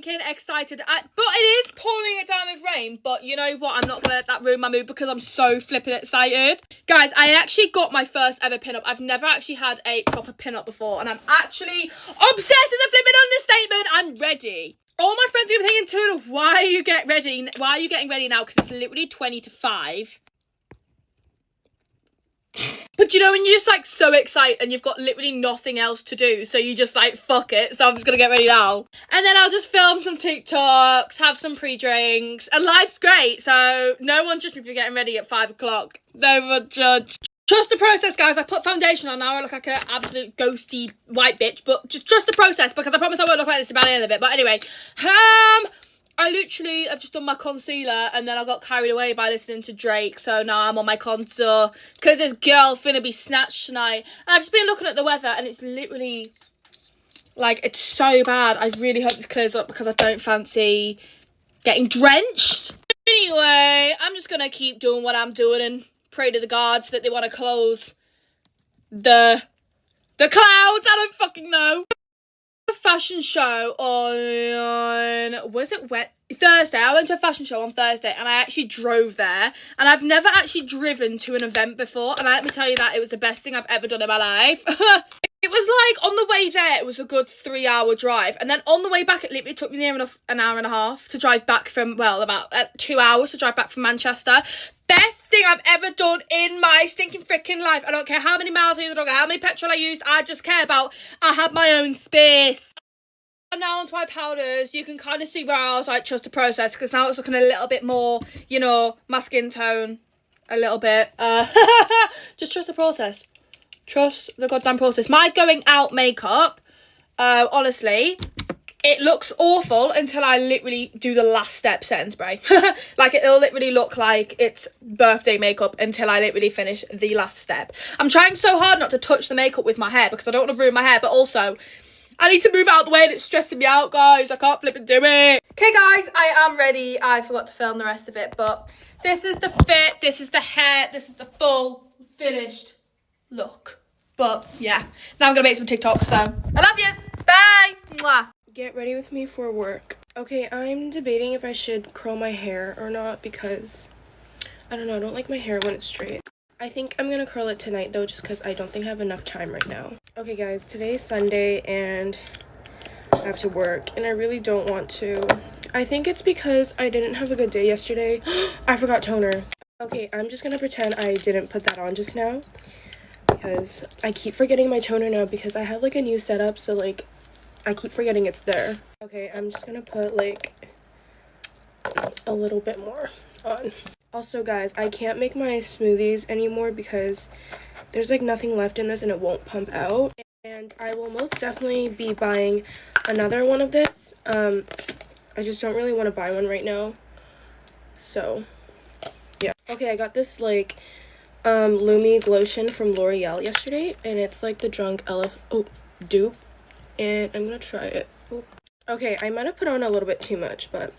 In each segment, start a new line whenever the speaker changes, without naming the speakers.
freaking excited. But it is pouring it down with rain. But you know what? I'm not going to let that ruin my mood because I'm so flipping excited. Guys, I actually got my first ever pin-up. I've never actually had a proper pin-up before. And I'm actually obsessed is a flipping understatement. I'm ready. All my friends are thinking, Tuna, why are you getting ready? Why are you getting ready now? Because it's literally 20 to 5. But you know when you're just like so excited and you've got literally nothing else to do, so you just like fuck it, so I'm just gonna get ready now. And then I'll just film some TikToks, have some pre-drinks, and life's great, so no one judge me if you're getting ready at 5 o'clock. No one judge. Trust the process, guys. I put foundation on now. I look like an absolute ghosty white bitch, but just trust the process because I promise I won't look like this by the end of it. But anyway, I literally have just done my concealer and then I got carried away by listening to Drake. So now I'm on my contour because this girl finna be snatched tonight. And I've just been looking at the weather and it's literally, like, it's so bad. I really hope this clears up because I don't fancy getting drenched. Anyway, I'm just going to keep doing what I'm doing and pray to the gods that they want to close the clouds. I don't fucking know. A fashion show on was it Thursday. I went to a fashion show on Thursday and I actually drove there, and I've never actually driven to an event before, and let me tell you that it was the best thing I've ever done in my life. It was like on the way there it was a good 3-hour drive, and then on the way back it literally took me near enough an hour and a half to drive back from, well, about 2 hours to drive back from Manchester. Best thing I've ever done in my stinking freaking life. I don't care how many miles I used, I don't care how many petrol I used, I just care about I had my own space. And now onto my powders. You can kind of see where I was like, trust the process, because now it's looking a little bit more, you know, my skin tone a little bit. Just trust the process. Trust the goddamn process. My going out makeup, honestly, it looks awful until I literally do the last step, setting spray. Like, it'll literally look like it's birthday makeup until I literally finish the last step. I'm trying so hard not to touch the makeup with my hair because I don't want to ruin my hair, but also I need to move out of the way and it's stressing me out, guys. I can't flip and do it. Okay, guys, I am ready. I forgot to film the rest of it, but this is the fit, this is the hair, this is the full finished look. But yeah, now I'm gonna make some TikToks, so I love yous. Bye. Mwah.
Get ready with me for work. Okay, I'm debating if I should curl my hair or not because I don't know, I don't like my hair when it's straight. I think I'm gonna curl it tonight though, just because I don't think I have enough time right now. Okay guys, today's Sunday and I have to work and I really don't want to. I think it's because I didn't have a good day yesterday. I forgot toner. Okay, I'm just gonna pretend I didn't put that on just now because I keep forgetting my toner now because I have like a new setup, so like I keep forgetting it's there. Okay, I'm just gonna put like a little bit more on. Also guys, I can't make my smoothies anymore because there's like nothing left in this and it won't pump out. And I will most definitely be buying another one of this. I just don't really want to buy one right now. So, yeah. Okay, I got this like Lumi Glotion from L'Oreal yesterday. And it's like the Drunk Elephant dupe. And I'm going to try it. Ooh. Okay, I might have put on a little bit too much, but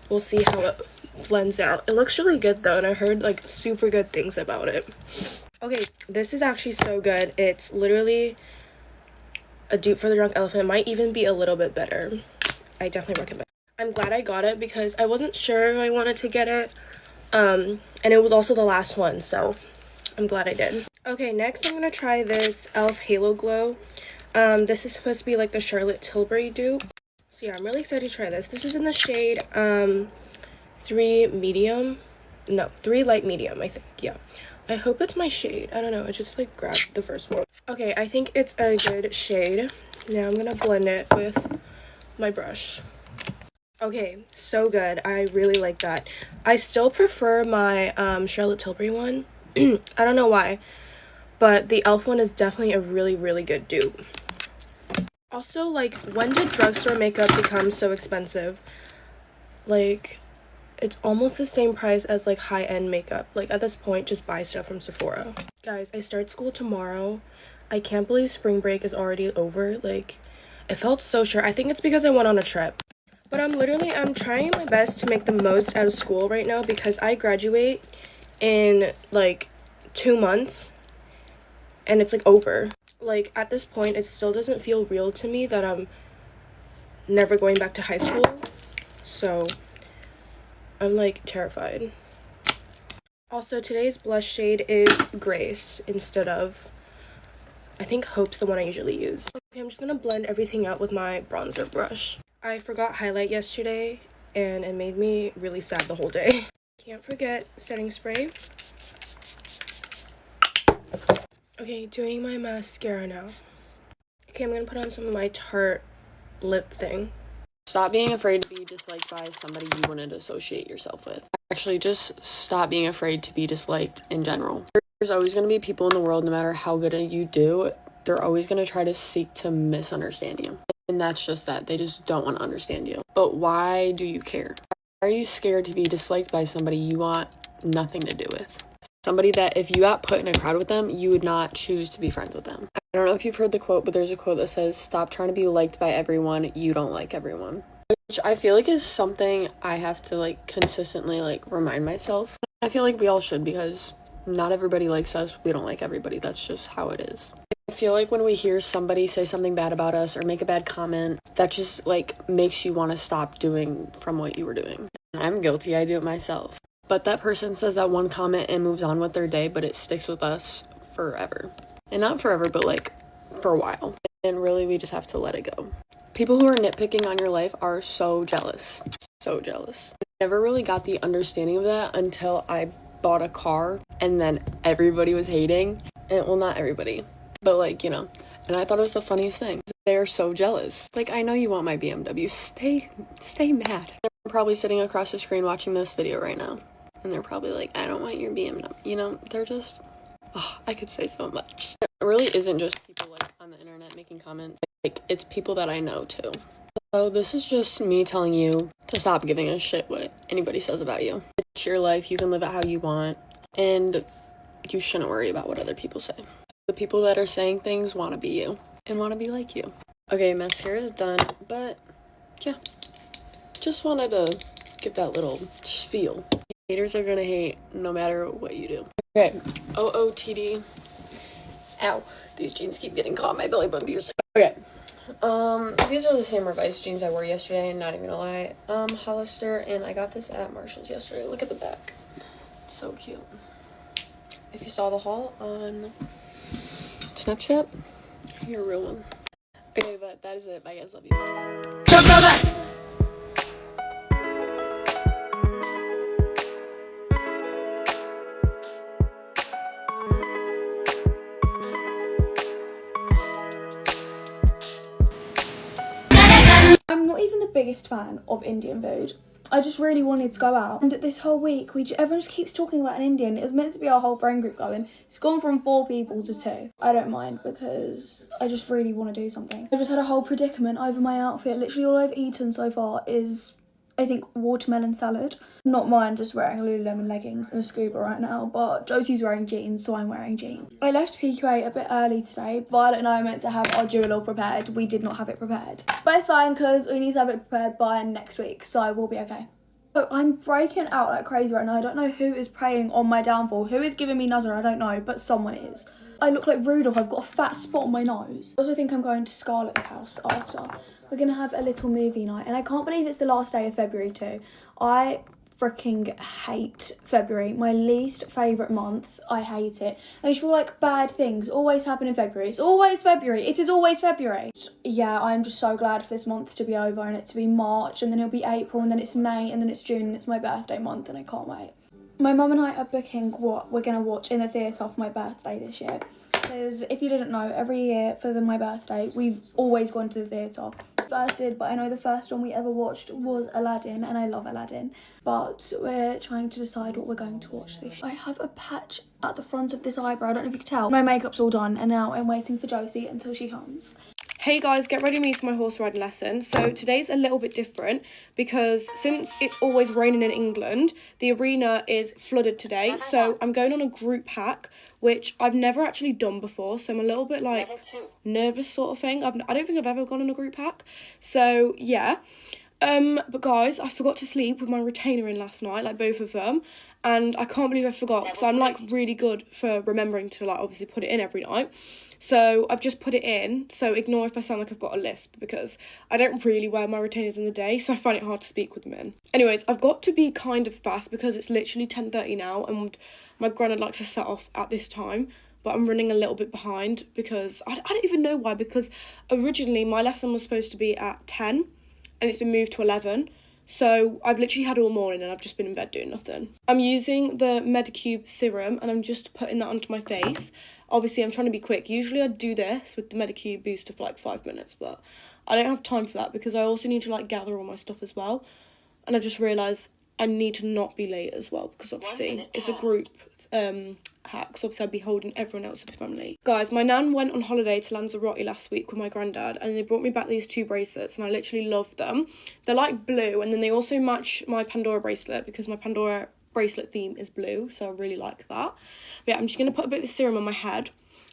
we'll see how it blends out. It looks really good though, and I heard like super good things about it. Okay, this is actually so good. It's literally a dupe for the Drunk Elephant. It might even be a little bit better. I definitely recommend it. I'm glad I got it because I wasn't sure if I wanted to get it. And it was also the last one, so I'm glad I did. Okay, next I'm gonna try this e.l.f. Halo Glow. This is supposed to be like the Charlotte Tilbury dupe. So yeah, I'm really excited to try this. This is in the shade 3 light medium, I think. Yeah, I hope it's my shade. I don't know, I just like grabbed the first one. Okay, I think it's a good shade. Now I'm gonna blend it with my brush. Okay, so good. I really like that. I still prefer my Charlotte Tilbury one. I don't know why, but the e.l.f. one is definitely a really, really good dupe. Also, like, when did drugstore makeup become so expensive? Like, it's almost the same price as, like, high-end makeup. Like, at this point, just buy stuff from Sephora. Guys, I start school tomorrow. I can't believe spring break is already over. Like, it felt so short. I think it's because I went on a trip. But I'm trying my best to make the most out of school right now because I graduate in, like, 2 months. And it's, like, over. Like, at this point, it still doesn't feel real to me that I'm never going back to high school. So I'm like terrified. Also, today's blush shade is Grace instead of, I think Hope's the one I usually use. Okay, I'm just gonna blend everything out with my bronzer brush. I forgot highlight yesterday and it made me really sad the whole day. Can't forget setting spray. Okay, doing my mascara now. Okay, I'm gonna put on some of my Tarte lip thing.
Stop being afraid to be disliked by somebody you wouldn't associate yourself with. Actually, just stop being afraid to be disliked in general. There's always going to be people in the world, no matter how good you do, they're always going to try to seek to misunderstand you. And that's just that. They just don't want to understand you. But why do you care? Why are you scared to be disliked by somebody you want nothing to do with? Somebody that if you got put in a crowd with them, you would not choose to be friends with them. I don't know if you've heard the quote, but there's a quote that says, stop trying to be liked by everyone, you don't like everyone. Which I feel like is something I have to like consistently like remind myself. I feel like we all should, because not everybody likes us, we don't like everybody, that's just how it is. I feel like when we hear somebody say something bad about us or make a bad comment, that just like makes you want to stop doing from what you were doing. I'm guilty, I do it myself. But that person says that one comment and moves on with their day, but it sticks with us forever. And not forever, but like for a while. And really, we just have to let it go. People who are nitpicking on your life are so jealous. So jealous. I never really got the understanding of that until I bought a car and then everybody was hating. And well, not everybody, but like, you know. And I thought it was the funniest thing. They are so jealous. Like, I know you want my BMW. Stay mad. They're probably sitting across the screen watching this video right now. And they're probably like, I don't want your BMW. You know, they're just, oh, I could say so much. It really isn't just people like on the internet making comments. Like, it's people that I know too. So this is just me telling you to stop giving a shit what anybody says about you. It's your life. You can live it how you want. And you shouldn't worry about what other people say. The people that are saying things want to be you and want to be like you. Okay, mascara is done. But yeah, just wanted to give that little spiel. Haters are gonna hate no matter what you do. Okay, OOTD. Ow, these jeans keep getting caught in my belly button piercing. Okay, these are the same Revised jeans I wore yesterday, not even gonna lie. Hollister, and I got this at Marshall's yesterday. Look at the back. It's so cute. If you saw the haul on Snapchat, you're a real one. Okay, but that is it. Bye guys, love you.
I'm not even the biggest fan of Indian food. I just really wanted to go out, and this whole week everyone just keeps talking about an Indian. It was meant to be our whole friend group going. It's gone from 4 people to 2. I don't mind because I just really want to do something. I just had a whole predicament over my outfit. Literally all I've eaten so far is, I think, watermelon salad. Not mine, just wearing Lululemon leggings and a scuba right now, but Josie's wearing jeans, so I'm wearing jeans. I left PQA a bit early today. Violet and I are meant to have our dual all prepared. We did not have it prepared. But it's fine because we need to have it prepared by next week, so we'll be okay. So I'm breaking out like crazy right now. I don't know who is preying on my downfall. Who is giving me Nuzzer? I don't know, but someone is. I look like Rudolph. I've got a fat spot on my nose. I also think I'm going to Scarlett's house after. We're going to have a little movie night. And I can't believe it's the last day of February too. I freaking hate February. My least favourite month. I hate it. I just feel like bad things always happen in February. It's always February. It is always February. Yeah, I'm just so glad for this month to be over and it to be March, and then it'll be April, and then it's May, and then it's June, and it's my birthday month, and I can't wait. My mum and I are booking what we're going to watch in the theatre for my birthday this year. Because if you didn't know, every year for my birthday, we've always gone to the theatre. First did, but I know the first one we ever watched was Aladdin, and I love Aladdin. But we're trying to decide what we're going to watch this year. I have a patch at the front of this eyebrow. I don't know if you can tell. My makeup's all done, and now I'm waiting for Josie until she comes.
Hey guys, get ready with me for my horse riding lesson. So today's a little bit different because since it's always raining in England, the arena is flooded today. So I'm going on a group hack, which I've never actually done before. So I'm a little bit like nervous sort of thing. I don't think I've ever gone on a group hack. So yeah. But guys, I forgot to sleep with my retainer in last night, like both of them. And I can't believe I forgot because I'm like really good for remembering to like obviously put it in every night. So I've just put it in, so ignore if I sound like I've got a lisp, because I don't really wear my retainers in the day, so I find it hard to speak with them in. Anyways, I've got to be kind of fast because it's literally 10:30 now, and my granddad likes to set off at this time, but I'm running a little bit behind because I don't even know why, because originally my lesson was supposed to be at 10 and it's been moved to 11. So I've literally had all morning and I've just been in bed doing nothing. I'm using the Medicube serum and I'm just putting that onto my face. Obviously, I'm trying to be quick. Usually I'd do this with the Medicube booster for like 5 minutes, but I don't have time for that because I also need to like gather all my stuff as well. And I just realised I need to not be late as well because obviously it's a group hack, so obviously I'd be holding everyone else up if I'm late. Guys, my nan went on holiday to Lanzarote last week with my granddad and they brought me back these 2 bracelets and I literally love them. They're like blue and then they also match my Pandora bracelet because my Pandora bracelet theme is blue, so I really like that. But yeah, I'm just going to put a bit of the serum on my head,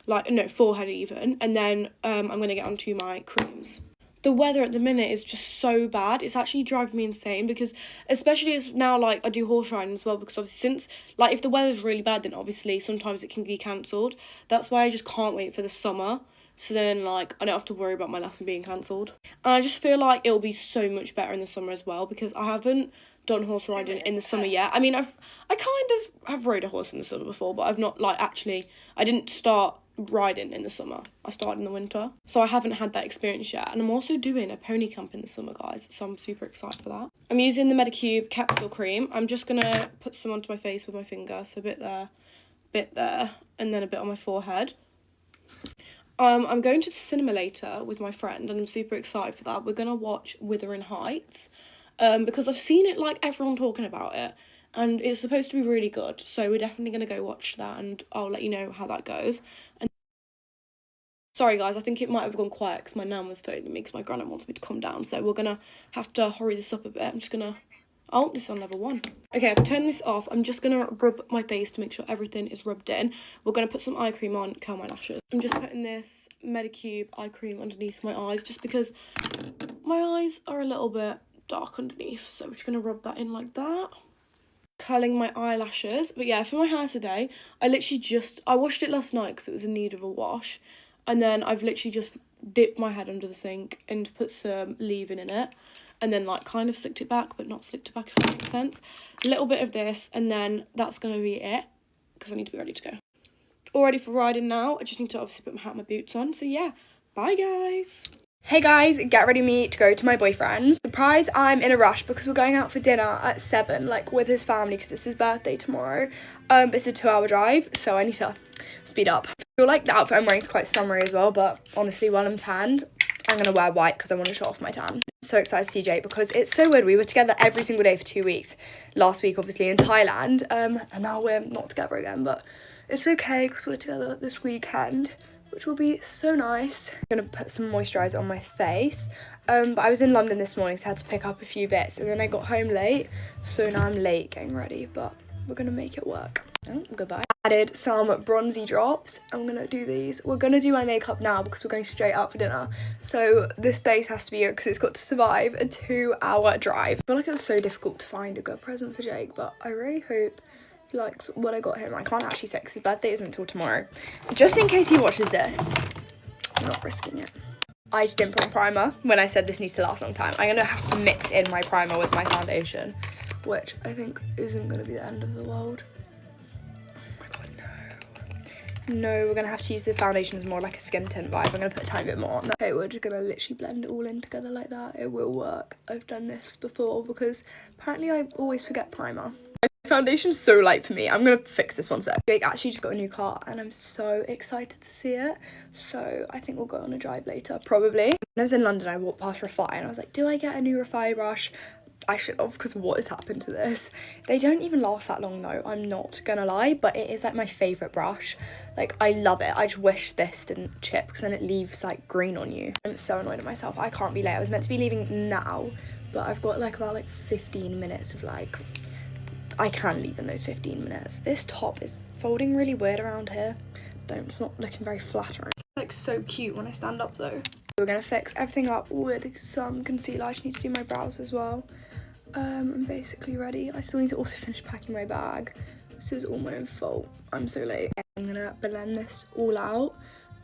like, no, forehead even, and then I'm going to get onto my creams. The weather at the minute is just so bad. It's actually driving me insane because especially as now, like, I do horse riding as well, because obviously since, like, if the weather's really bad, then obviously sometimes it can be cancelled. That's why I just can't wait for the summer, so then, like, I don't have to worry about my lesson being cancelled. And I just feel like it'll be so much better in the summer as well, because I haven't done horse riding in the summer yet. I mean, I kind of have rode a horse in the summer before, but I've not, like, actually, I didn't start riding in the summer. I started in the winter, so I haven't had that experience yet. And I'm also doing a pony camp in the summer, guys, so I'm super excited for that. I'm using the Medicube capsule cream. I'm just gonna put some onto my face with my finger, so a bit there, and then a bit on my forehead. I'm going to the cinema later with my friend and I'm super excited for that. We're gonna watch Wuthering Heights because I've seen it, like, everyone talking about it and it's supposed to be really good, so we're definitely gonna go watch that and I'll let you know how that goes. And sorry guys, I think it might have gone quiet because my nan was phoning me because my granddad wants me to come down, so we're gonna have to hurry this up a bit. I'm just gonna, oh, this is on level 1. Okay, I've turned this off. I'm just gonna rub my face to make sure everything is rubbed in. We're gonna put some eye cream on, curl my lashes. I'm just putting this Medicube eye cream underneath my eyes just because my eyes are a little bit dark underneath, so I'm just gonna rub that in like that. Curling my eyelashes. But yeah, for my hair today, I washed it last night because it was in need of a wash, and then I've literally just dipped my head under the sink and put some leave-in in it, and then, like, kind of slicked it back but not slicked it back, if that makes sense. A little bit of this and then that's gonna be it because I need to be ready to go. All ready for riding now. I just need to obviously put my hat and my boots on, so yeah, bye guys.
Hey guys, get ready me to go to my boyfriend's. Surprise, I'm in a rush because we're going out for dinner at 7, like, with his family because it's his birthday tomorrow. It's a 2-hour drive, so I need to speed up. I feel like the outfit I'm wearing is quite summery as well, but honestly, while I'm tanned, I'm gonna wear white because I want to show off my tan. So excited to see Jake because it's so weird. We were together every single day for 2 weeks. Last week, obviously, in Thailand, and now we're not together again, but it's okay because we're together this weekend, which will be so nice. I'm gonna put some moisturiser on my face, but I was in London this morning, so I had to pick up a few bits, and then I got home late, so now I'm late getting ready, but we're gonna make it work. Oh, goodbye. Added some bronzy drops. I'm gonna do these. We're gonna do my makeup now because we're going straight out for dinner, so this base has to be good because it's got to survive a 2-hour drive. I feel like it was so difficult to find a good present for Jake, but I really hope he likes what I got him. I can't actually say because his birthday isn't until tomorrow. Just in case he watches this, I'm not risking it. I just didn't put on primer when I said this needs to last a long time. I'm gonna have to mix in my primer with my foundation, which I think isn't gonna be the end of the world. No, we're gonna have to use the foundation as more like a skin tint vibe. I'm gonna put a tiny bit more on that. Okay, we're just gonna literally blend it all in together like that. It will work. I've done this before because apparently I always forget primer. My foundation's so light for me. I'm gonna fix this one sec. Jake actually just got a new car and I'm so excited to see it. So I think we'll go on a drive later, probably. When I was in London, I walked past Refy and I was like, do I get a new Refy brush? I should have, because what has happened to this? They don't even last that long though, I'm not gonna lie, but it is like my favourite brush. Like, I love it. I just wish this didn't chip because then it leaves like green on you. I'm so annoyed at myself. I can't be late. I was meant to be leaving now, but I've got like about 15 minutes of like, I can leave in those 15 minutes. This top is folding really weird around here. It's not looking very flattering. It's like so cute when I stand up though. We're gonna fix everything up with some concealer. I just need to do my brows as well. I'm basically ready. I still need to also finish packing my bag. This is all my own fault. I'm so late. I'm gonna blend this all out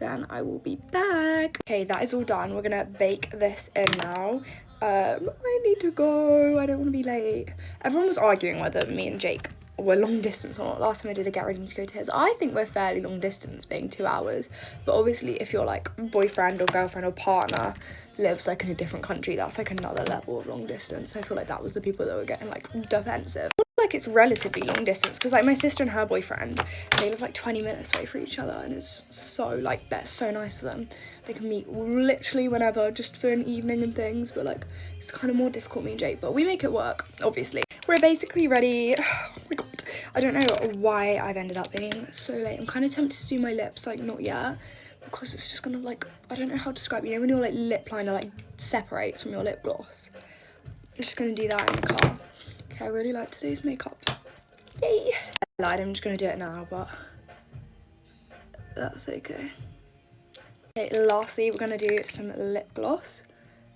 then I will be back. Okay, that is all done. We're gonna bake this in now. I need to go. I don't want to be late. Everyone was arguing whether me and Jake were long distance or not. Last time I did a get ready to go to his. I think we're fairly long distance, being 2 hours. But obviously, if your like boyfriend or girlfriend or partner lives like in a different country, that's like another level of long distance. I feel like that was the people that were getting like defensive. Like it's relatively long distance because like my sister and her boyfriend, they live like 20 minutes away from each other, and it's so like that's so nice for them. They can meet literally whenever, just for an evening and things, but like it's kind of more difficult, me and Jake, but we make it work. Obviously we're basically ready. Oh my god, I don't know why I've ended up being so late. I'm kind of tempted to do my lips, like not yet, because it's just gonna like, I don't know how to describe it. You know when your like lip liner like separates from your lip gloss? I'm just gonna do that in the car. Okay, I really like today's makeup. Yay! I lied, I'm just gonna do it now, but that's okay. Okay, lastly, we're gonna do some lip gloss,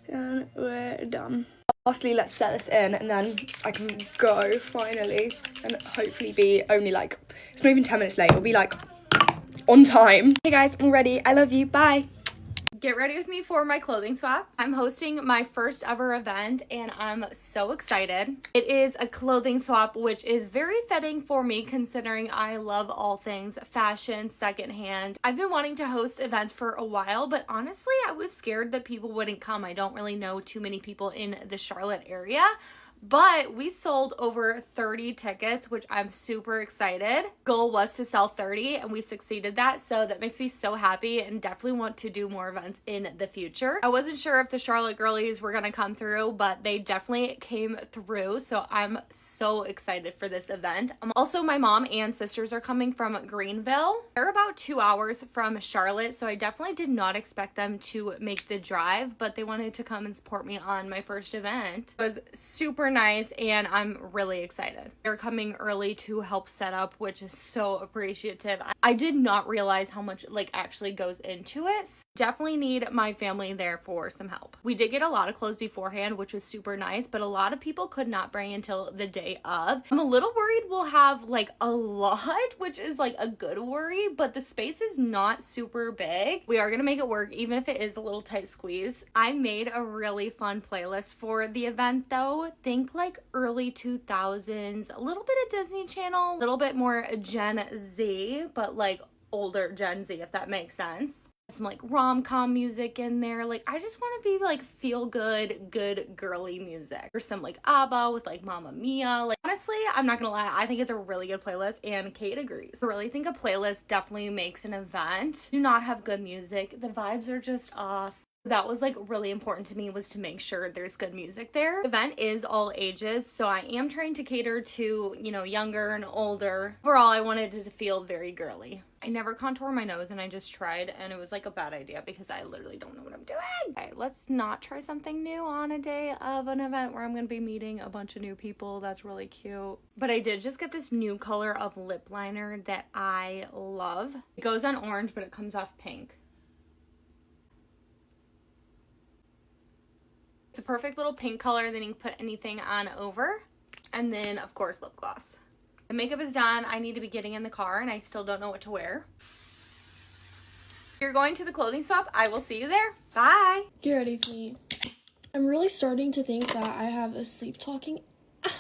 and we're done. Lastly, let's set this in, and then I can go finally, and hopefully be only like, it's not even 10 minutes late, it'll be like on time. Hey guys, I'm ready. I love you. Bye.
Get ready with me for my clothing swap. I'm hosting my first ever event and I'm so excited. It is a clothing swap, which is very fitting for me considering I love all things fashion, secondhand. I've been wanting to host events for a while, but honestly, I was scared that people wouldn't come. I don't really know too many people in the Charlotte area. But we sold over 30 tickets, which I'm super excited. Goal was to sell 30 and we succeeded that. So that makes me so happy and definitely want to do more events in the future. I wasn't sure if the Charlotte girlies were going to come through, but they definitely came through. So I'm so excited for this event. Also, my mom and sisters are coming from Greenville. They're about 2 hours from Charlotte. So I definitely did not expect them to make the drive, but they wanted to come and support me on my first event. It was super nice and I'm really excited. They're coming early to help set up, which is so appreciative. I did not realize how much like actually goes into it. So definitely need my family there for some help. We did get a lot of clothes beforehand, which was super nice, but a lot of people could not bring until the day of. I'm a little worried we'll have like a lot, which is like a good worry, but the space is not super big. We are gonna make it work even if it is a little tight squeeze. I made a really fun playlist for the event though. Think like early 2000s, a little bit of Disney Channel, a little bit more Gen Z, but like older Gen Z, if that makes sense. Some like rom-com music in there. Like I just want to be like feel good girly music. Or some like ABBA with like Mamma Mia. Like honestly, I'm not gonna lie, I think it's a really good playlist and Kate agrees. I really think a playlist definitely makes an event. Do not have good music, the vibes are just off. That was like really important to me, was to make sure there's good music there. The event is all ages, so I am trying to cater to, you know, younger and older. Overall, I wanted it to feel very girly. I never contour my nose and I just tried and it was like a bad idea because I literally don't know what I'm doing. Okay, let's not try something new on a day of an event where I'm gonna be meeting a bunch of new people. That's really cute. But I did just get this new color of lip liner that I love. It goes on orange, but it comes off pink. It's a perfect little pink color, then you can put anything on over. And then, of course, lip gloss. The makeup is done. I need to be getting in the car, and I still don't know what to wear. If you're going to the clothing swap, I will see you there. Bye!
Get ready with me. I'm really starting to think that I have a sleep talking.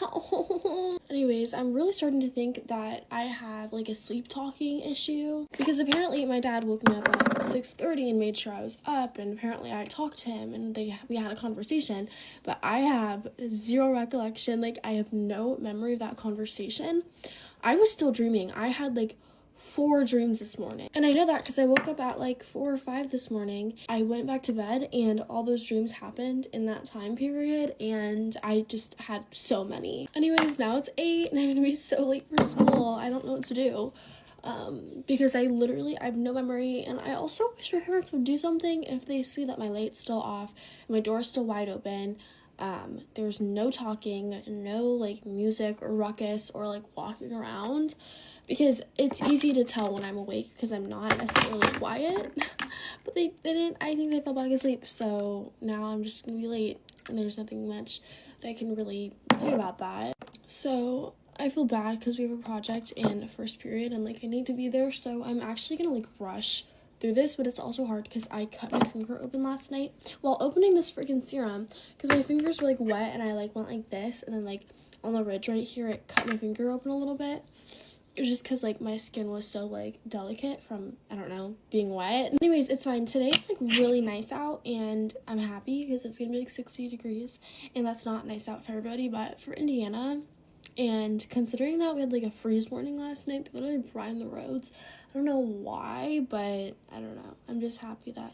Ow. Anyways, I'm really starting to think that I have like a sleep talking issue because apparently my dad woke me up at 6:30 and made sure I was up, and apparently I talked to him and we had a conversation, but I have zero recollection. Like I have no memory of that conversation. I was still dreaming. I had like 4 dreams this morning, and I know that because I woke up at like 4 or 5 this morning. I went back to bed and all those dreams happened in that time period, and I just had so many. Anyways, now it's 8 and I'm gonna be so late for school. I don't know what to do because I have no memory, and I also wish my parents would do something if they see that my light's still off and my door's still wide open. There's no talking, no like music or ruckus or like walking around, because it's easy to tell when I'm awake because I'm not necessarily quiet. But they didn't. I think they fell back asleep, so now I'm just gonna be late and there's nothing much that I can really do about that. So I feel bad because we have a project in first period and like I need to be there, so I'm actually gonna like rush
through this, but it's also hard because I cut my finger open last night while opening this freaking serum because my fingers were like wet and I like went like this, and then like on the ridge right here it cut my finger open a little bit. It was just because like my skin was so like delicate from, I don't know, being wet. Anyways, it's fine. Today it's like really nice out and I'm happy because it's gonna be like 60 degrees, and that's not nice out for everybody, but for Indiana, and considering that we had like a freeze warning last night, they literally brined the roads. I don't know why, but I don't know. I'm just happy that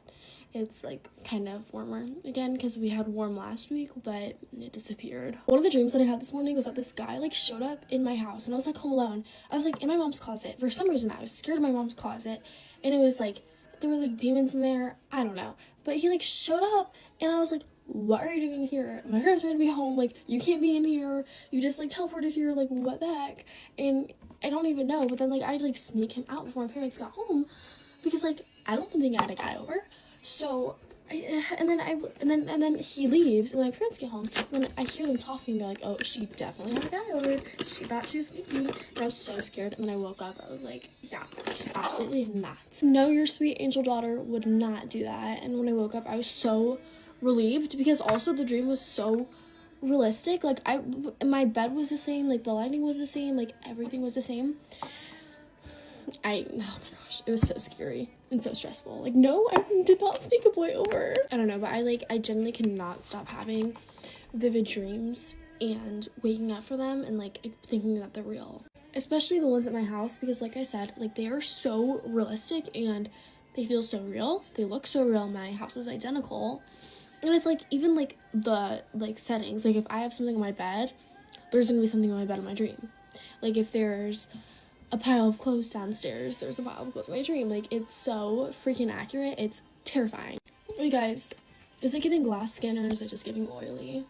it's like kind of warmer again because we had warm last week, but it disappeared. One of the dreams that I had this morning was that this guy like showed up in my house, and I was like home alone. I was like in my mom's closet. For some reason I was scared of my mom's closet, and it was like there was like demons in there. I don't know, but he like showed up and I was like, what are you doing here? My parents are gonna be home, like you can't be in here, you just like teleported here, like what the heck? And I don't even know, but then like I'd like sneak him out before my parents got home because like I don't think I had a guy over. So and then he leaves and my parents get home, and then I hear them talking. They're like, oh, she definitely had a guy over, she thought she was sneaky, and I was so scared. And then I woke up, I was like, yeah, just absolutely not. No, your sweet angel daughter would not do that. And when I woke up I was so relieved because also the dream was so realistic. Like my bed was the same, like the lighting was the same, like everything was the same. Oh my gosh, it was so scary and so stressful. Like no, I did not sneak a boy over. I don't know, but I genuinely cannot stop having vivid dreams and waking up for them and like thinking that they're real, especially the ones at my house, because like I said, like they are so realistic and they feel so real, they look so real. My house is identical. And it's like even like the like settings, like if I have something on my bed, there's gonna be something on my bed in my dream. Like if there's a pile of clothes downstairs, there's a pile of clothes in my dream. Like it's so freaking accurate, it's terrifying. Hey guys, is it giving glass skin or is it just giving oily?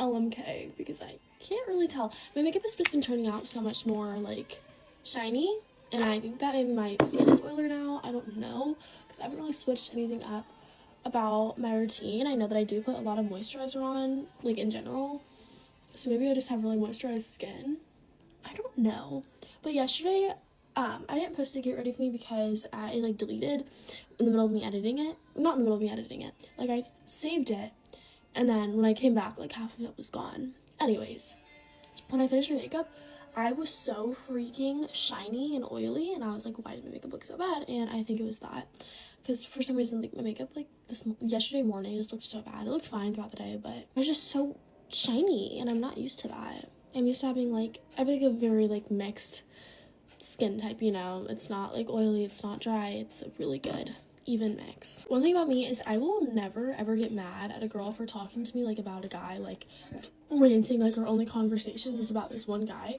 LMK, because I can't really tell. My makeup has just been turning out so much more like shiny, and I think that maybe my skin is oilier now. I don't know, because I haven't really switched anything up about my routine. I know that I do put a lot of moisturizer on, like in general, so maybe I just have really moisturized skin. I don't know. But yesterday I didn't post a Get Ready With Me because I like deleted in the middle of me editing it. Not in the middle of me editing it, like I saved it, and then when I came back like half of it was gone. Anyways, when I finished my makeup I was so freaking shiny and oily, and I was like, why did my makeup look so bad? And I think it was that, because for some reason like my makeup like yesterday morning just looked so bad. It looked fine throughout the day, but it was just so shiny and I'm not used to that. I'm used to having like I have like a very like mixed skin type, you know. It's not like oily, it's not dry, it's a really good even mix. One thing about me is I will never ever get mad at a girl for talking to me like about a guy, like ranting, like her only conversations is about this one guy,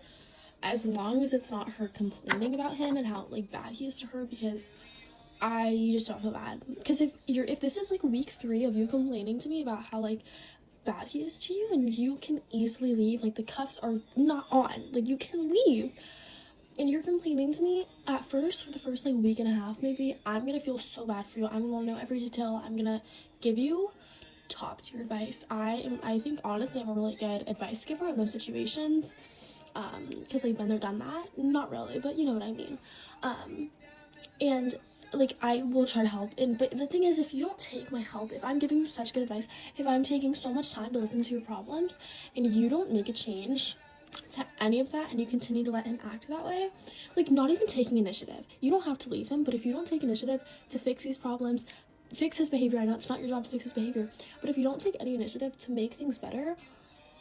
as long as it's not her complaining about him and how like bad he is to her, because I just don't feel bad. Because if this is like week 3 of you complaining to me about how like bad he is to you, and you can easily leave, like the cuffs are not on, like you can leave, and you're complaining to me at first for the first like week and a half maybe, I'm gonna feel so bad for you. I'm gonna know every detail. I'm gonna give you top tier advice. I think honestly I'm a really good advice giver in those situations, because I've been there, done that. Not really, but you know what I mean. And like I will try to help, but the thing is, if you don't take my help, if I'm giving you such good advice, if I'm taking so much time to listen to your problems, and you don't make a change to any of that, and you continue to let him act that way, like not even taking initiative, you don't have to leave him, but if you don't take initiative to fix these problems, fix his behavior, I know it's not your job to fix his behavior, but if you don't take any initiative to make things better,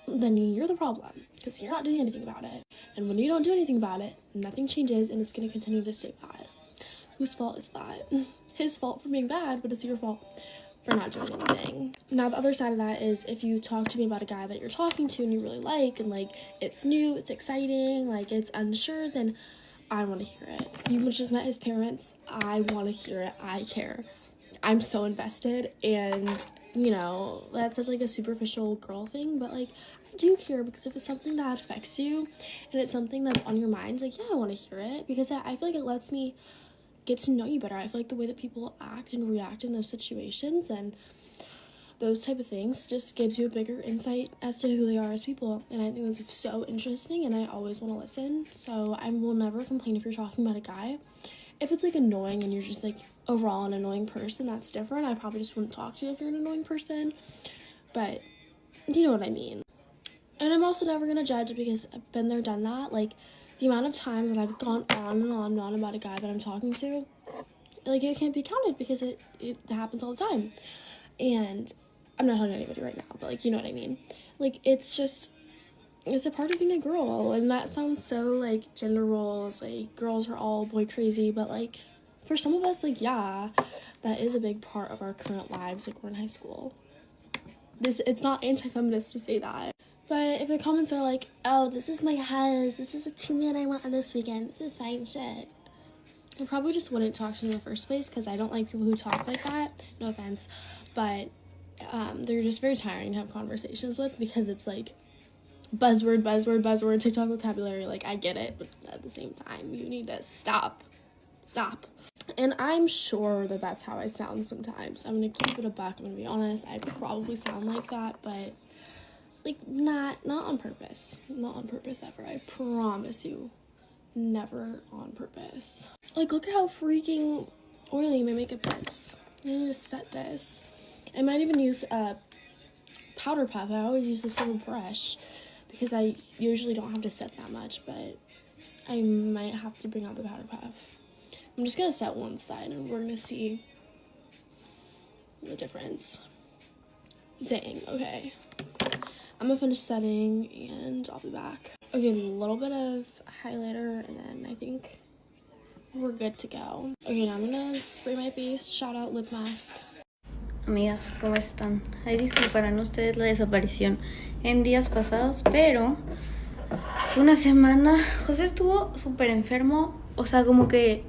then you're the problem, because you're not doing anything about it. And when you don't do anything about it, nothing changes, and it's going to continue to stay bad. Whose fault is that? His fault for being bad, but it's your fault for not doing anything. Now the other side of that is, if you talk to me about a guy that you're talking to and you really like, and like it's new, it's exciting, like it's unsure, then I want to hear it. You just met his parents, I want to hear it. I care, I'm so invested. And you know, that's such like a superficial girl thing, but like I do care, because if it's something that affects you and it's something that's on your mind, like yeah, I want to hear it, because I feel like it lets me get to know you better. I feel like the way that people act and react in those situations and those type of things just gives you a bigger insight as to who they are as people, and I think that's so interesting, and I always want to listen. So I will never complain if you're talking about a guy If it's like annoying and you're just like overall an annoying person, that's different. I probably just wouldn't talk to you if you're an annoying person, but you know what I mean. And I'm also never gonna judge because I've been there, done that. Like, the amount of times that I've gone on and on and on about a guy that I'm talking to, like, it can't be counted because it happens all the time. And I'm not talking to anybody right now, but, like, you know what I mean. Like, it's a part of being a girl, and that sounds so, like, gender roles, like, girls are all boy crazy, but, like, for some of us, like, yeah, that is a big part of our current lives, like, we're in high school. It's not anti-feminist to say that. But if the comments are like, oh, this is my hus, this is a teammate I went on this weekend, this is fine shit, I probably just wouldn't talk to them in the first place because I don't like people who talk like that. No offense. But they're just very tiring to have conversations with because it's like buzzword, buzzword, buzzword, TikTok vocabulary. Like, I get it, but at the same time, you need to stop. And I'm sure that that's how I sound sometimes. I'm going to keep it a buck. I'm going to be honest. I probably sound like that, but like, not on purpose. Not on purpose ever. I promise you. Never on purpose. Like, look at how freaking oily my makeup is. I need to set this. I might even use a powder puff. I always use this little brush because I usually don't have to set that much, but I might have to bring out the powder puff. I'm just gonna set one side and we're gonna see the difference. Dang, okay. I'm gonna finish setting and I'll be back. Okay, a little bit of highlighter and then I think we're good to go. Okay, now I'm gonna spray my face. Shout out lip mask.
Amigas, ¿cómo están? Ahí disculparán ustedes la desaparición en días pasados, pero una semana José estuvo súper enfermo, o sea, como que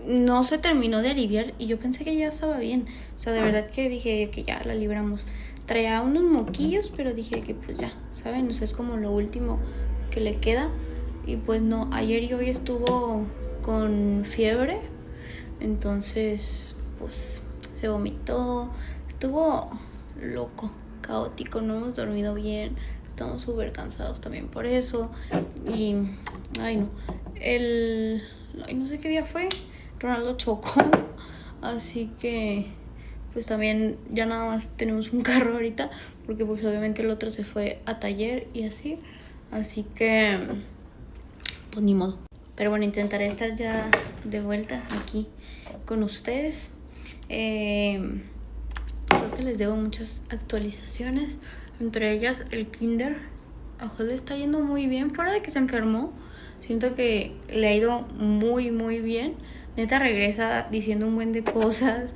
no se terminó de aliviar y yo pensé que ya estaba bien, o sea, de verdad que dije que ya la libramos. Traía unos moquillos, pero dije que pues ya, ¿saben? O sea, es como lo último que le queda. Y pues no, ayer y hoy estuvo con fiebre. Entonces, pues se vomitó. Estuvo loco, caótico, no hemos dormido bien. Estamos súper cansados también por eso. Y, ay no, no sé qué día fue. Ronaldo chocó. Así que pues también ya nada más tenemos un carro ahorita, porque pues obviamente el otro se fue a taller y así que pues ni modo. Pero bueno, intentaré estar ya de vuelta aquí con ustedes. Creo que les debo muchas actualizaciones, entre ellas el kinder. A José le está yendo muy bien, fuera de que se enfermó, siento que le ha ido muy muy bien. Neta regresa diciendo un buen de cosas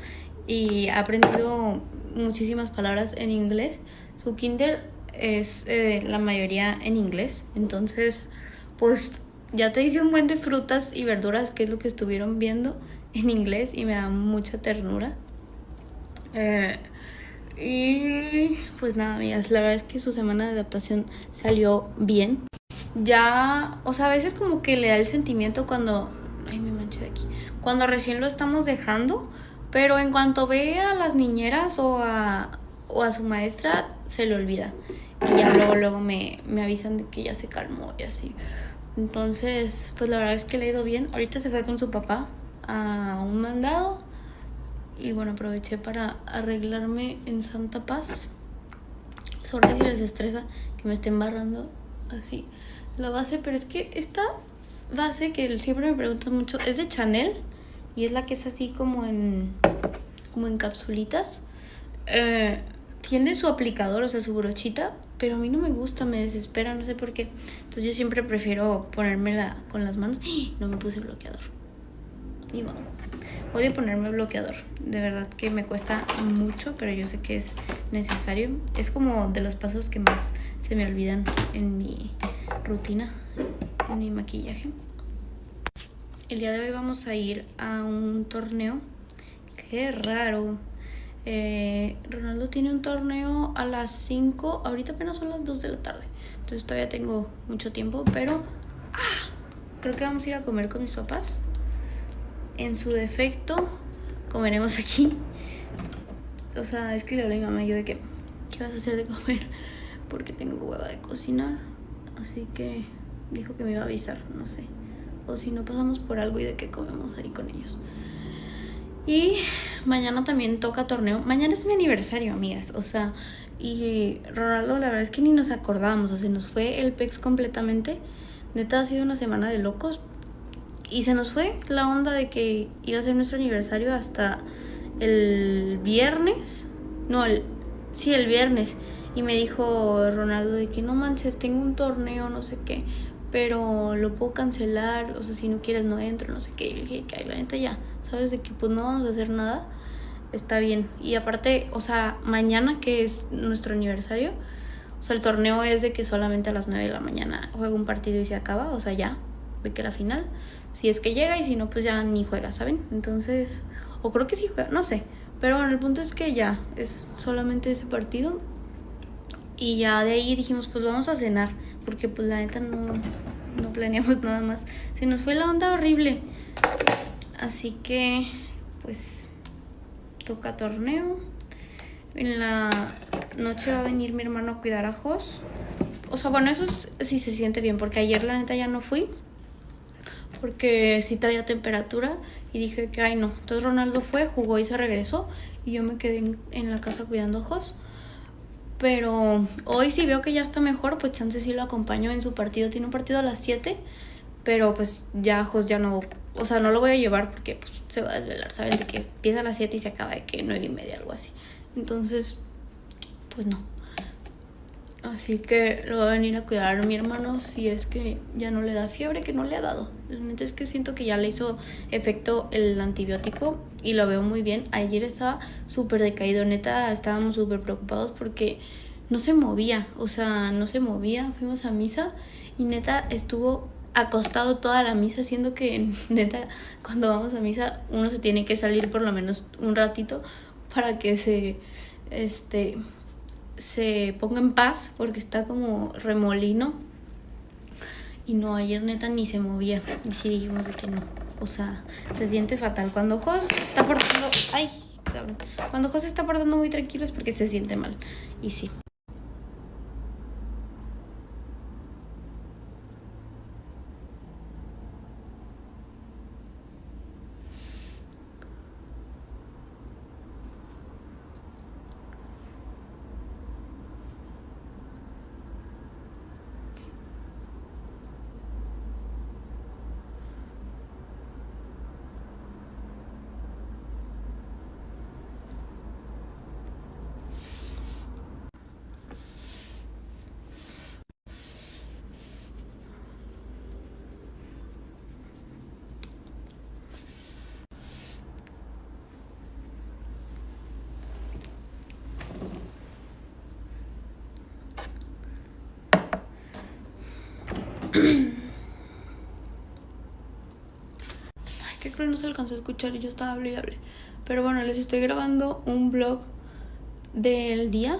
y ha aprendido muchísimas palabras en inglés. Su kinder es la mayoría en inglés, entonces pues ya te dice un buen de frutas y verduras, que es lo que estuvieron viendo en inglés, y me da mucha ternura. Y pues nada, amigas, la verdad es que su semana de adaptación salió bien. Ya, o sea, a veces como que le da el sentimiento cuando... Ay, me manché de aquí. Cuando recién lo estamos dejando, pero en cuanto ve a las niñeras o a su maestra, se le olvida. Y ya luego me avisan de que ya se calmó y así. Entonces, pues la verdad es que le ha ido bien. Ahorita se fue con su papá a un mandado. Y bueno, aproveché para arreglarme en Santa Paz. Sorry si les estresa que me esté embarrando así la base, pero es que esta base que siempre me preguntan mucho es de Chanel. Y es la que es así como en capsulitas. Tiene su aplicador, o sea, su brochita, pero a mí no me gusta, me desespera, no sé por qué. Entonces yo siempre prefiero ponérmela con las manos. No me puse bloqueador. Ni modo. Odio ponerme bloqueador. De verdad que me cuesta mucho, pero yo sé que es necesario. Es como de los pasos que más se me olvidan en mi rutina, en mi maquillaje. El día de hoy vamos a ir a un torneo. Qué raro. Ronaldo tiene un torneo a las 5. Ahorita apenas son las 2 de la tarde. Entonces todavía tengo mucho tiempo. Pero creo que vamos a ir a comer con mis papás. En su defecto, comeremos aquí. O sea, es que le hablé a mi mamá y yo de que ¿qué vas a hacer de comer? Porque tengo hueva de cocinar. Así que dijo que me iba a avisar, no sé. o si no pasamos por algo y de que comemos ahí con ellos. Y mañana también toca torneo. Mañana es mi aniversario, amigas. O sea, y Ronaldo, la verdad es que ni nos acordamos. O sea, se nos fue el pex completamente. Neta, ha sido una semana de locos. Y se nos fue la onda de que iba a ser nuestro aniversario hasta el viernes. No, el viernes. Y me dijo Ronaldo de que no manches, tengo un torneo, no sé qué, pero lo puedo cancelar, o sea, si no quieres no entro, no sé qué. Y le dije que ay, la neta ya, sabes de que pues no vamos a hacer nada, está bien. Y aparte, o sea, mañana que es nuestro aniversario, o sea, el torneo es de que solamente a las 9 de la mañana juega un partido y se acaba, o sea, ya, de que la final, si es que llega, y si no, pues ya ni juega, ¿saben? Entonces, o creo que sí juega, no sé. Pero bueno, el punto es que ya, es solamente ese partido. Y ya de ahí dijimos, pues vamos a cenar, porque pues la neta no planeamos nada más. Se nos fue la onda horrible. Así que, pues, toca torneo. En la noche va a venir mi hermano a cuidar a Jos. O sea, bueno, eso sí se siente bien, porque ayer la neta ya no fui, porque sí traía temperatura y dije que ay no. Entonces Ronaldo fue, jugó y se regresó y yo me quedé en la casa cuidando a Jos. Pero hoy sí veo que ya está mejor, pues chance sí lo acompaño en su partido. Tiene un partido a las 7, pero pues ya Jos ya no, o sea, no lo voy a llevar porque pues se va a desvelar, ¿saben? De que empieza a las 7 y se acaba de que 9:30, algo así. Entonces, pues no. Así que lo va a venir a cuidar mi hermano si es que ya no le da fiebre, que no le ha dado. Realmente es que siento que ya le hizo efecto el antibiótico y lo veo muy bien. Ayer estaba súper decaído, neta, estábamos súper preocupados porque no se movía, o sea, no se movía. Fuimos a misa y neta estuvo acostado toda la misa, siendo que neta cuando vamos a misa uno se tiene que salir por lo menos un ratito para que se ponga en paz, porque está como remolino. Y no, ayer neta ni se movía. Y sí dijimos de que no, o sea, se siente fatal. Cuando Jos está portando, ay, cabrón, cuando Jos está portando muy tranquilo es porque se siente mal. Y sí. Ay, qué creo, no se alcanzó a escuchar y yo estaba hable y hable. Pero bueno, les estoy grabando un vlog del día.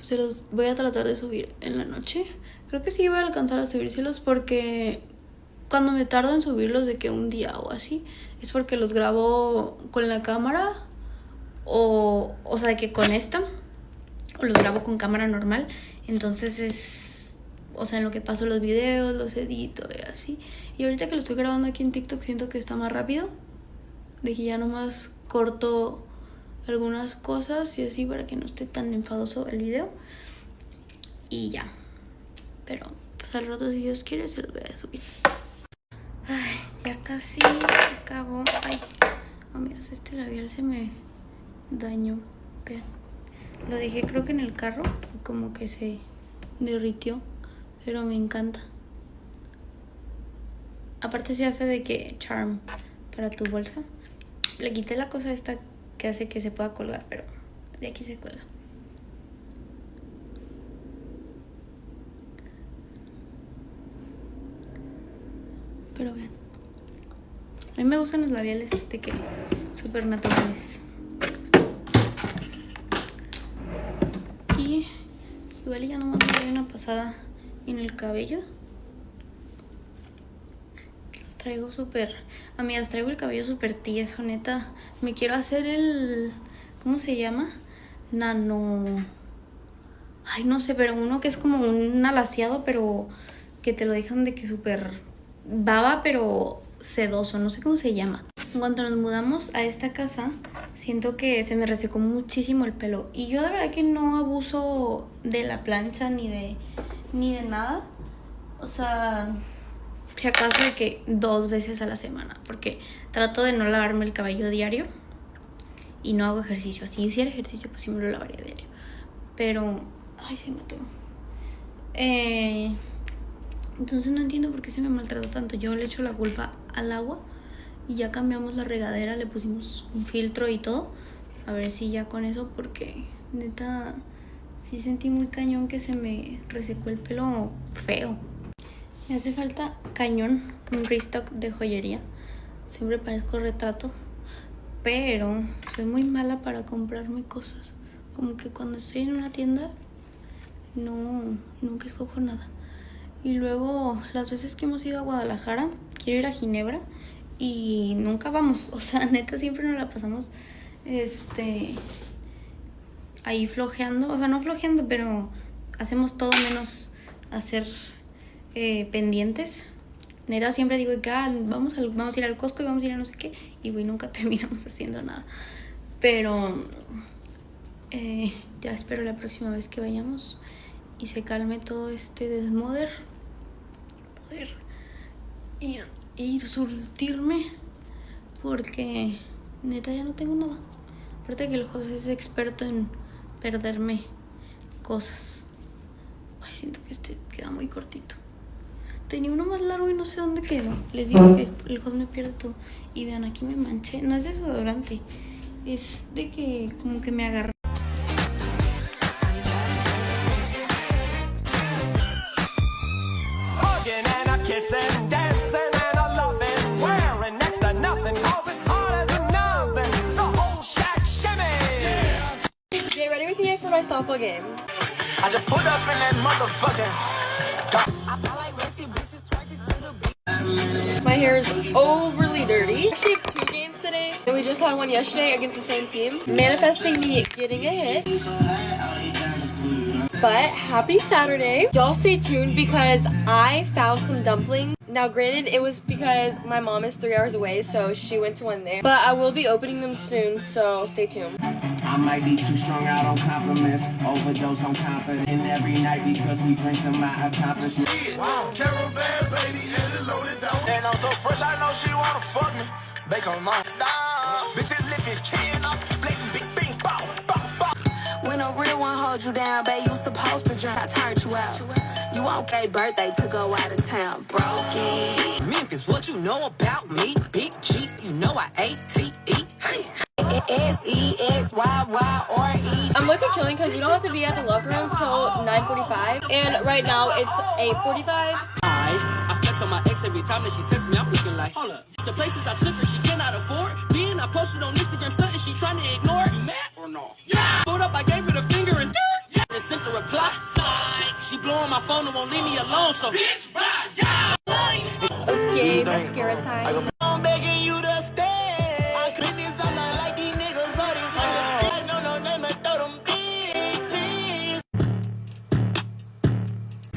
Se los voy a tratar de subir en la noche. Creo que sí voy a alcanzar a subírselos, porque cuando me tardo en subirlos de que un día o así, es porque los grabo con la cámara o sea, de que con esta, o los grabo con cámara normal. Entonces es, o sea, en lo que paso los videos, los edito y así. Y ahorita que lo estoy grabando aquí en TikTok siento que está más rápido, de que ya nomás corto algunas cosas y así para que no esté tan enfadoso el video. Y ya. Pero pues al rato, si Dios quiere, se los voy a subir. Ay, ya casi acabo. Ay, amigas, este labial se me dañó. Vean. Lo dejé creo que en el carro y como que se derritió, pero me encanta. Aparte se hace de que charm para tu bolsa. Le quité la cosa esta que hace que se pueda colgar, pero de aquí se cuelga. Pero vean, a mí me gustan los labiales de que súper naturales. Y igual ya nomás me doy una pasada en el cabello. Lo traigo súper, amigas, traigo el cabello súper tieso, neta. Me quiero hacer el, ¿cómo se llama? Nano, ay, no sé, pero uno que es como un alaciado, pero que te lo dejan de que súper baba pero sedoso, no sé cómo se llama. En cuanto nos mudamos a esta casa, siento que se me resecó muchísimo el pelo. Y yo de verdad que no abuso de la plancha ni de nada. O sea, si acaso de que 2 veces a la semana, porque trato de no lavarme el cabello diario y no hago ejercicio. Si hiciera ejercicio, pues sí me lo lavaría diario. Pero, ay, se mató. Entonces no entiendo por qué se me maltrata tanto. Yo le echo la culpa al agua y ya cambiamos la regadera, le pusimos un filtro y todo. A ver si ya con eso, porque neta sí sentí muy cañón que se me resecó el pelo feo. Me hace falta cañón un restock de joyería. Siempre parezco retrato, pero soy muy mala para comprarme cosas. Como que cuando estoy en una tienda nunca escojo nada. Y luego las veces que hemos ido a Guadalajara, quiero ir a Ginebra y nunca vamos. O sea, neta siempre nos la pasamos ahí flojeando. O sea, no flojeando, pero hacemos todo menos hacer pendientes. Neta siempre digo que vamos a ir al Costco y vamos a ir a no sé qué, y güey, nunca terminamos haciendo nada. Pero ya espero la próxima vez que vayamos y se calme todo este desmoder, poder ir surtirme, porque neta ya no tengo nada. Aparte que el José es experto en perderme cosas. Ay, siento que este queda muy cortito. Tenía uno más largo y no sé dónde quedó. Les digo que el José me pierde todo. Y vean, aquí me manché. No es desodorante, es de que como que me agarré.
Get ready with me for my softball game.
I just put up in that motherfucker.
My hair is overly dirty. Actually, 2 games today, and we just had one yesterday against the same team. Manifesting me getting a hit. But happy Saturday. Y'all stay tuned because I found some dumplings. Now granted, it was because my mom is 3 hours away, so she went to one there. But I will be opening them soon, so stay tuned.
I might be too strong out on compliments, overdose on confidence every night because we drink to my accomplishments.
Wow, caravan baby and it loaded down. And I'm so fresh, I know she wanna fuck me. Bake on my bitches lift his chin up, flexing big bing bow, bow, bow. When a real one holds you down, babe, you supposed to drink. I turned you out. You want a birthday to go out of town, broken. Memphis, what you know about me? Big G, you know I ATE. Hey. S-E-X-Y-Y-R-E.
I'm looking chilling because we don't have to be at the locker room till 9:45, and right now it's 8:45.
I flex on my ex every time that she texts me. I'm looking like, hold up. The places I took her, she cannot afford. Then I posted on Instagram stuff and she trying to ignore. You mad or no? Yeah. Pulled up, I gave her the finger and sent the reply. She blowing my phone and won't leave me alone. So bitch, bye, yeah.
Okay, mascara time.
I'm begging you to stay. I couldn't I'm not like these niggas. All these niggas. No, name and throw them bees.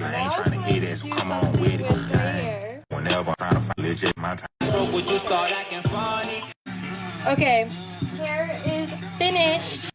I ain't trying to hear this, so come on with it. Whenever I'm trying to find legit my time.
would you start acting funny?
Okay, hair is finished.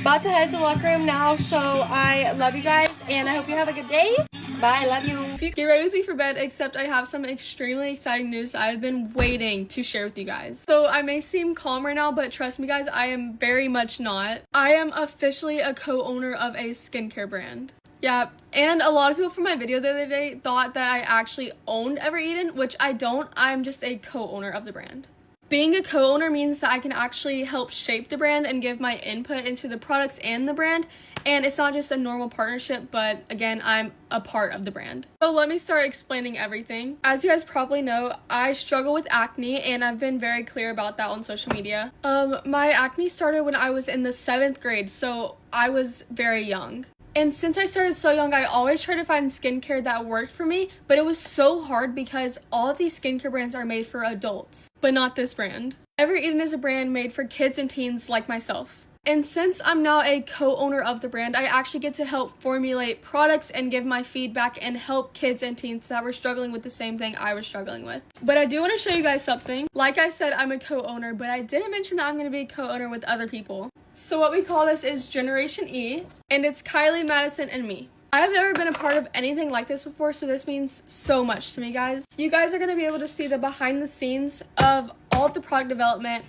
About to head to the locker room now, so I love you guys, and I hope you have a good day. Bye, love you.
Get ready with me for bed, except I have some extremely exciting news I've been waiting to share with you guys. So I may seem calm right now, but trust me guys, I am very much not. I am officially a co-owner of a skincare brand. Yeah, and a lot of people from my video the other day thought that I actually owned Ever Eden, which I don't. I'm just a co-owner of the brand. Being a co-owner means that I can actually help shape the brand and give my input into the products and the brand, and it's not just a normal partnership, but again, I'm a part of the brand. So let me start explaining everything. As you guys probably know, I struggle with acne, and I've been very clear about that on social media. My acne started when I was in the 7th grade, so I was very young. And since I started so young, I always tried to find skincare that worked for me, but it was so hard because all of these skincare brands are made for adults, but not this brand. Ever Eden is a brand made for kids and teens like myself.
And since I'm now a co-owner of the brand, I actually get to help formulate products and give my feedback and help kids and teens that were struggling with the same thing I was struggling with. But I do want to show you guys something. Like I said, I'm a co-owner, but I didn't mention that I'm going to be a co-owner with other people. So what we call this is Generation E, and it's Kylie, Madison, and me. I have never been a part of anything like this before, so this means so much to me, guys. You guys are going to be able to see the behind the scenes of all of the product development,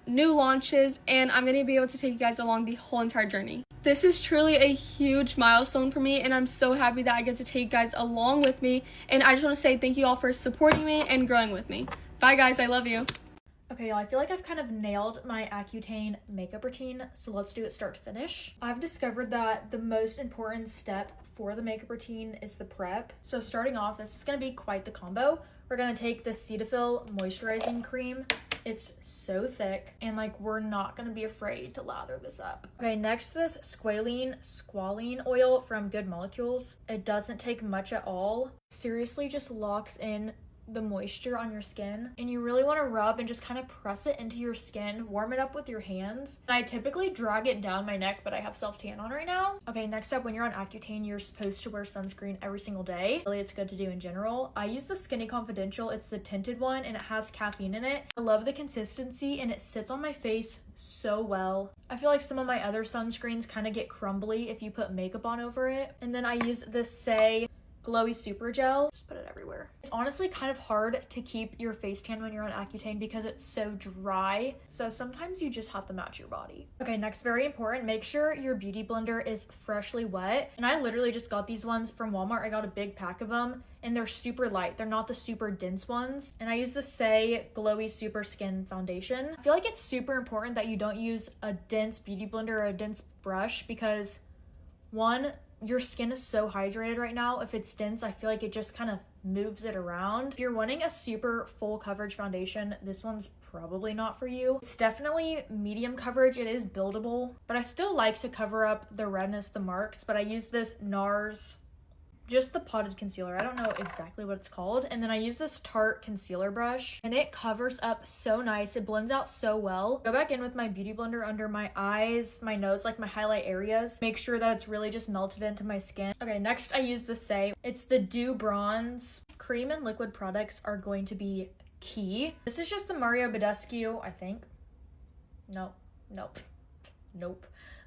new launches, and I'm going to be able to take you guys along the whole entire journey. This is truly a huge milestone for me, and I'm so happy that I get to take you guys along with me, and I just want to say thank you all for supporting me and growing with me. Bye guys, I love you.
Okay, y'all, I feel like I've kind of nailed my Accutane makeup routine, so let's do it start to finish. I've discovered that the most important step for the makeup routine is the prep. So starting off, this is going to be quite the combo. We're going to take the Cetaphil moisturizing cream. It's so thick, and like we're not going to be afraid to lather this up. Okay, next this squalene oil from Good Molecules. It doesn't take much at all. Seriously just locks in the moisture on your skin, and you really want to rub and just kind of press it into your skin, warm it up with your hands. And I typically drag it down my neck, but I have self-tan on right now. Okay, next up, when you're on Accutane, you're supposed to wear sunscreen every single day. Really, it's good to do in general. I use the Skinny Confidential. It's the tinted one, and it has caffeine in it. I love the consistency, and it sits on my face so well. I feel like some of my other sunscreens kind of get crumbly if you put makeup on over it. And then I use this Say Glowy Super Gel. Just put it everywhere. It's honestly kind of hard to keep your face tan when you're on Accutane because it's so dry. So sometimes you just have to match your body. Okay, next, very important, make sure your beauty blender is freshly wet. And I literally just got these ones from Walmart. I got a big pack of them, and they're super light. They're not the super dense ones. And I use the Say Glowy Super Skin Foundation. I feel like it's super important that you don't use a dense beauty blender or a dense brush because, one, your skin is so hydrated right now. If it's dense, I feel like it just kind of moves it around. If you're wanting a super full coverage foundation, this one's probably not for you. It's definitely medium coverage. It is buildable, but I still like to cover up the redness, the marks, but I use this NARS, just the potted concealer. I don't know exactly what it's called. And then I use this Tarte concealer brush, and it covers up so nice. It blends out so well. Go back in with my beauty blender under my eyes, my nose, like my highlight areas. Make sure that it's really just melted into my skin. Okay, next I use the Say. It's the Dew Bronze. Cream and liquid products are going to be key. This is just the Mario Badescu, I think. Nope.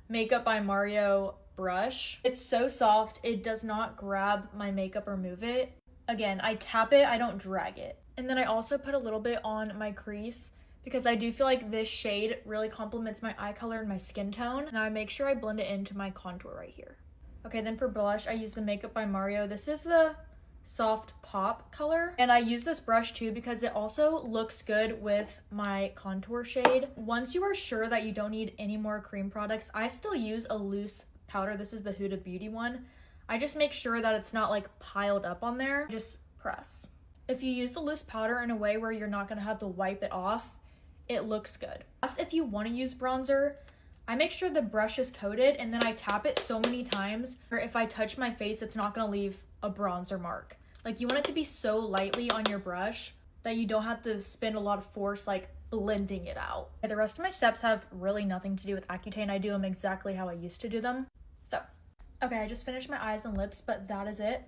Makeup by Mario brush. It's so soft, it does not grab my makeup or move it. Again, I tap it, I don't drag it. And then I also put a little bit on my crease because I do feel like this shade really complements my eye color and my skin tone. Now I make sure I blend it into my contour right here. Okay, then for blush, I use the Makeup by Mario. This is the Soft Pop color, and I use this brush too because it also looks good with my contour shade. Once you are sure that you don't need any more cream products, I still use a loose powder. This is the Huda Beauty one. I just make sure that it's not like piled up on there. Just press. If you use the loose powder in a way where you're not going to have to wipe it off, it looks good. Just if you want to use bronzer, I make sure the brush is coated and then I tap it so many times, or if I touch my face, it's not going to leave a bronzer mark. Like, you want it to be so lightly on your brush that you don't have to spend a lot of force like blending it out. The rest of my steps have really nothing to do with Accutane. I do them exactly how I used to do them. So, okay, I just finished my eyes and lips, but that is it.